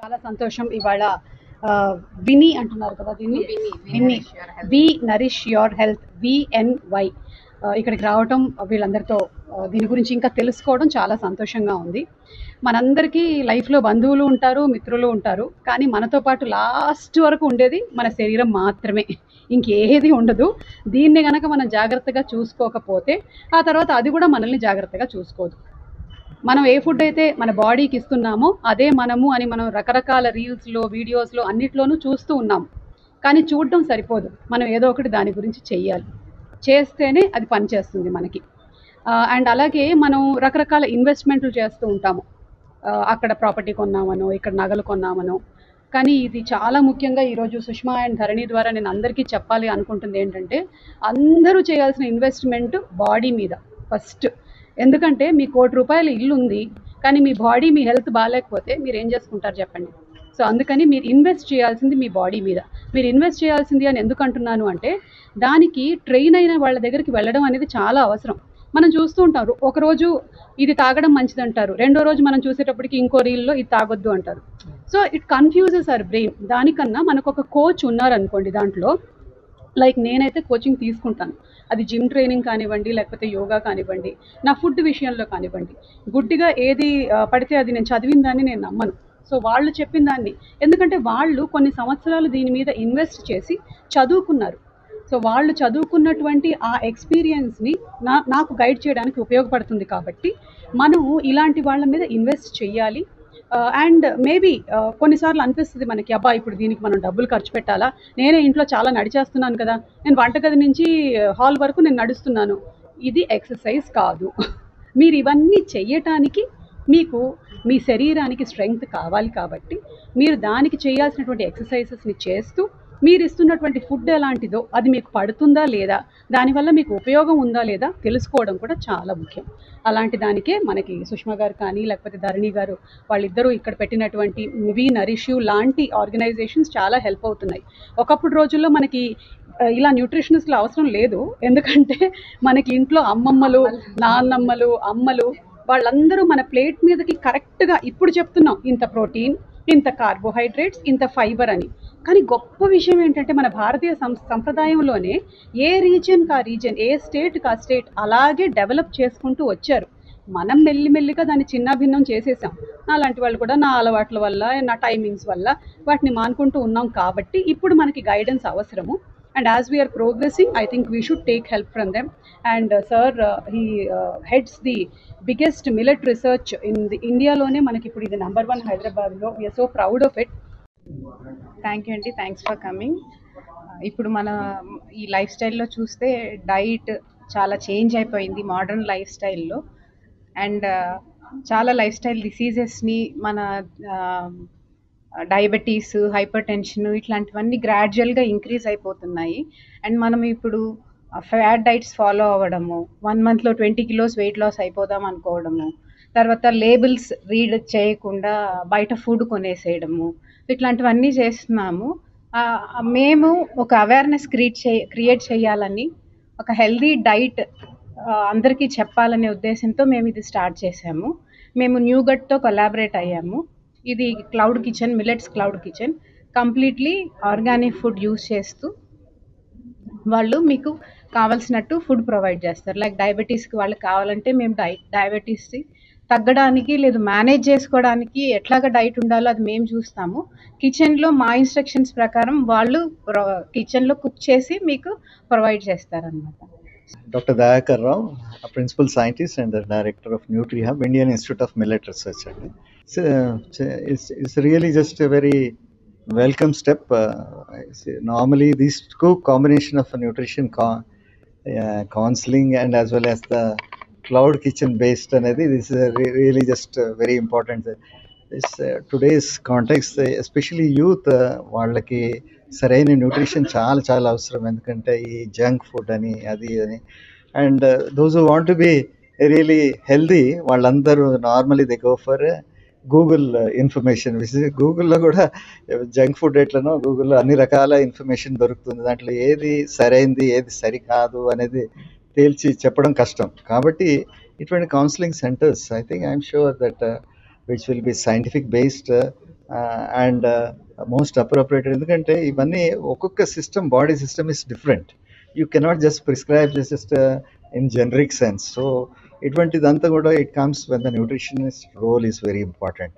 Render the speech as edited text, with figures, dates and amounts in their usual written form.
చాలా సంతోషం ఇవాళ విని అంటున్నారు కదా, దీన్ని విని వి నరిష్ యువర్ హెల్త్ విఎన్వై ఇక్కడికి రావటం, వీళ్ళందరితో దీని గురించి ఇంకా తెలుసుకోవడం చాలా సంతోషంగా ఉంది. మనందరికీ లైఫ్లో బంధువులు ఉంటారు, మిత్రులు ఉంటారు, కానీ మనతో పాటు లాస్ట్ వరకు ఉండేది మన శరీరం మాత్రమే, ఇంకేది ఉండదు. దీన్ని కనుక మనం జాగ్రత్తగా చూసుకోకపోతే ఆ తర్వాత అది కూడా మనల్ని జాగ్రత్తగా చూసుకోదు. మనం ఏ ఫుడ్ అయితే మన బాడీకి ఇస్తున్నామో అదే మనము అని మనం రకరకాల రీల్స్లో, వీడియోస్లో అన్నిట్లోనూ చూస్తూ ఉన్నాం. కానీ చూడడం సరిపోదు, మనం ఏదో ఒకటి దాని గురించి చెయ్యాలి. చేస్తేనే అది పనిచేస్తుంది మనకి. అండ్ అలాగే మనం రకరకాల ఇన్వెస్ట్మెంట్లు చేస్తూ ఉంటాము. అక్కడ ప్రాపర్టీ కొన్నామనో, ఇక్కడ నగలు కొన్నామనో. కానీ ఇది చాలా ముఖ్యంగా ఈరోజు సుష్మా అండ్ ధరణి ద్వారా నేను అందరికీ చెప్పాలి అనుకుంటుంది ఏంటంటే, అందరూ చేయాల్సిన ఇన్వెస్ట్మెంట్ బాడీ మీద ఫస్ట్. ఎందుకంటే మీ ₹1,00,00,000 ఇల్లు ఉంది, కానీ మీ బాడీ, మీ హెల్త్ బాగాలేకపోతే మీరు ఏం చేసుకుంటారు చెప్పండి. సో అందుకని మీరు ఇన్వెస్ట్ చేయాల్సింది మీ బాడీ మీద. మీరు ఇన్వెస్ట్ చేయాల్సింది అని ఎందుకు అంటున్నాను అంటే, దానికి ట్రైన్ అయిన వాళ్ళ దగ్గరికి వెళ్ళడం అనేది చాలా అవసరం. మనం చూస్తూ ఉంటారు, ఒకరోజు ఇది తాగడం మంచిది అంటారు, రెండో రోజు మనం చూసేటప్పటికి ఇంకో రీల్లో ఇది తాగొద్దు అంటారు. So it confuses our brain. దానికన్నా మనకు ఒక కోచ్ ఉన్నారనుకోండి, దాంట్లో లైక్ నేనైతే కోచింగ్ తీసుకుంటాను. అది జిమ్ ట్రైనింగ్ కానివ్వండి, లేకపోతే యోగా కానివ్వండి, నా ఫుడ్ విషయంలో కానివ్వండి. గుడ్డిగా ఏది పడితే అది నేను చదివిన దాన్ని నేను నమ్మను. సో వాళ్ళు చెప్పిన దాన్ని, ఎందుకంటే వాళ్ళు కొన్ని సంవత్సరాలు దీని మీద ఇన్వెస్ట్ చేసి చదువుకున్నారు. సో వాళ్ళు చదువుకున్నటువంటి ఆ ఎక్స్పీరియన్స్ని నాకు గైడ్ చేయడానికి ఉపయోగపడుతుంది. కాబట్టి మనము ఇలాంటి వాళ్ళ మీద ఇన్వెస్ట్ చెయ్యాలి. అండ్ మేబీ కొన్నిసార్లు అనిపిస్తుంది మనకి, అబ్బా ఇప్పుడు దీనికి మనం డబ్బులు ఖర్చు పెట్టాలా, నేనే ఇంట్లో చాలా నడిచేస్తున్నాను కదా, నేను వంటగది నుంచి హాల్ వరకు నేను నడుస్తున్నాను. ఇది ఎక్సర్సైజ్ కాదు. మీరు ఇవన్నీ చెయ్యటానికి మీకు మీ శరీరానికి స్ట్రెంగ్త్ కావాలి. కాబట్టి మీరు దానికి చేయాల్సినటువంటి ఎక్సర్సైజెస్ని చేస్తూ, మీరు ఇస్తున్నటువంటి ఫుడ్ ఎలాంటిదో, అది మీకు పడుతుందా లేదా, దానివల్ల మీకు ఉపయోగం ఉందా లేదా తెలుసుకోవడం కూడా చాలా ముఖ్యం. అలాంటి దానికే మనకి సుష్మా గారు కానీ, లేకపోతే ధరణి గారు, వాళ్ళిద్దరూ ఇక్కడ పెట్టినటువంటి వి నరిష్ యూ లాంటి ఆర్గనైజేషన్స్ చాలా హెల్ప్ అవుతున్నాయి. ఒకప్పుడు రోజుల్లో మనకి ఇలా న్యూట్రిషనిస్ట్లు అవసరం లేదు. ఎందుకంటే మనకి ఇంట్లో అమ్మమ్మలు, నాన్నమ్మలు, అమ్మలు వాళ్ళందరూ మన ప్లేట్ మీదకి కరెక్ట్గా ఇప్పుడు చెప్తున్నాం, ఇంత ప్రోటీన్, ఇంత కార్బోహైడ్రేట్స్, ఇంత ఫైబర్ అని. కానీ గొప్ప విషయం ఏంటంటే, మన భారతీయ సంప్రదాయంలోనే ఏ రీజియన్కి ఆ రీజియన్, ఏ స్టేట్కి ఆ స్టేట్ అలాగే డెవలప్ చేసుకుంటూ వచ్చారు. మనం మెల్లిమెల్లిగా దాన్ని చిన్నాభిన్నం చేసేసాం. అలాంటి వాళ్ళు కూడా నా అలవాట్ల వల్ల, నా టైమింగ్స్ వల్ల వాటిని మానుకుంటూ ఉన్నాం. కాబట్టి ఇప్పుడు మనకి గైడెన్స్ అవసరము. And as we are progressing, I think we should take help from them. And sir, he heads the biggest millet research in the India lone manaki ippudu idi number 1 Hyderabad lo. We are so proud of it. Thank you అండి, thanks for coming. ఇప్పుడు మన ఈ life స్టైల్లో చూస్తే diet చాలా change అయిపోయింది modern life స్టైల్లో. And చాలా లైఫ్ స్టైల్ డిసీజెస్ని, మన డయాబెటీస్, హైపర్ టెన్షన్ ఇట్లాంటివన్నీ గ్రాడ్యువల్గా ఇంక్రీజ్ అయిపోతున్నాయి. అండ్ మనం ఇప్పుడు ఫ్యాట్ డైట్స్ ఫాలో అవ్వడము, 1 monthలో 20 kilos వెయిట్ లాస్ అయిపోదాం అనుకోవడము, తర్వాత లేబుల్స్ రీడ్ చేయకుండా బయట ఫుడ్ కొనేసేయడము, ఇట్లాంటివన్నీ చేస్తున్నాము. మేము ఒక అవేర్నెస్ క్రియేట్ చేయాలని, ఒక హెల్దీ డైట్ అందరికీ చెప్పాలనే ఉద్దేశంతో మేము ఇది స్టార్ట్ చేసాము. మేము న్యూ గట్తో కొలాబరేట్ అయ్యాము. ఇది cloud kitchen, millets cloud kitchen, completely organic food use చేస్తూ వాళ్ళు మీకు కావాల్సినట్టు ఫుడ్ ప్రొవైడ్ చేస్తారు. లైక్ డయాబెటీస్కి వాళ్ళకి కావాలంటే మేము డయాబెటీస్ తగ్గడానికి, లేదు మేనేజ్ చేసుకోవడానికి ఎట్లాగా డైట్ ఉండాలో అది మేము చూస్తాము. కిచెన్లో మా ఇన్స్ట్రక్షన్స్ ప్రకారం వాళ్ళు కిచెన్లో కుక్ చేసి మీకు ప్రొవైడ్ చేస్తారనమాట. Dr. Dayakar Rao, a principal scientist and the director of NutriHub, Indian Institute of Millet Research. It's really just a very welcome step. Normally, these two combination of nutrition counseling and as well as the cloud kitchen based, this is really just very important. Today's context, especially youth, వాళ్ళకి సరైన nutrition చాలా చాలా అవసరం. ఎందుకంటే ఈ junk food అని, అది అని, and those who want to be really healthy వాళ్ళందరూ normally they go for Google information. గూగుల్లో కూడా జంక్ ఫుడ్ ఎట్లనో గూగుల్లో అన్ని రకాల ఇన్ఫర్మేషన్ దొరుకుతుంది. దాంట్లో ఏది సరైంది, ఏది సరికాదు అనేది తేల్చి చెప్పడం కష్టం. కాబట్టి ఇటువంటి counselling centres, I think I'm sure that which will be scientific based, and most appropriated. ఎందుకంటే ఇవన్నీ ఒక్కొక్క system, body system is different. You cannot just prescribe just in generic sense. So ఇటువంటిదంతా కూడా it comes when the nutritionist role is very important.